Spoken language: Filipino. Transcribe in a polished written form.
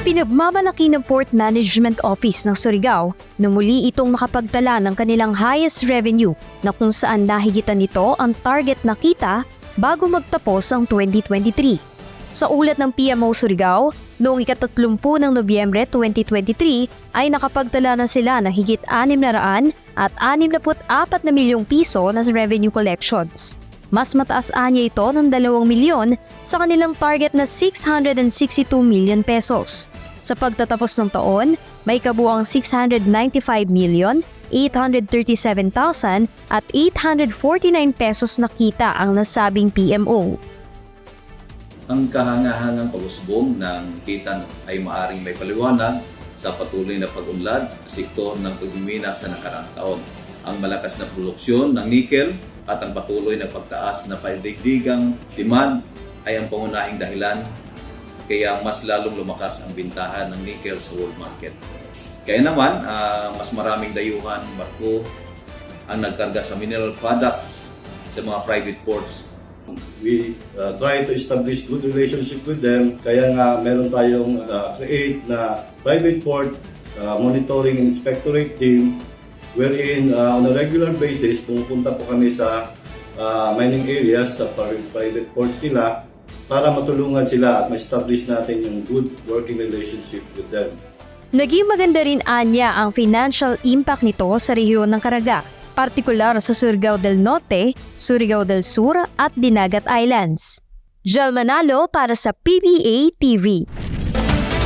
Ipinagmamalaki ng Port Management Office ng Surigao na muli itong nakapagtala ng kanilang highest revenue na kung saan nahigitan nito ang target na kita bago magtapos ang 2023. Sa ulat ng PMO Surigao, noong ika-30 ng Nobyembre 2023 ay nakapagtala na sila ng higit 664 na milyong piso na revenue collections. Mas mataas anya ito ng 2 milyon sa kanilang target na 662 million pesos. Sa pagtatapos ng taon, may kabuang 695,837,849 pesos na kita ang nasabing PMO. Ang kahangahangang pag-usbong ng kita ay maaring may paliwanag sa patuloy na pag-unlad sektor ng pagmimina sa nakaraang taon. Ang malakas na produksyon ng nickel at ang patuloy na pagtaas na paigdigang demand ay ang pangunahing dahilan kaya mas lalong lumakas ang bintahan ng nickel sa world market. Kaya naman, mas maraming dayuhan barko ang nagkarga sa mineral products sa mga private ports. We try to establish good relationship with them. Kaya nga meron tayong create na private port monitoring and inspectorate team wherein on a regular basis pumupunta po kami sa mining areas sa private ports nila para matulungan sila at ma-establish natin yung good working relationship with them. Naging maganda rin anya ang financial impact nito sa rehiyon ng Caraga, partikular sa Surigao del Norte, Surigao del Sur at Dinagat Islands. Jel Manalo para sa PBA TV.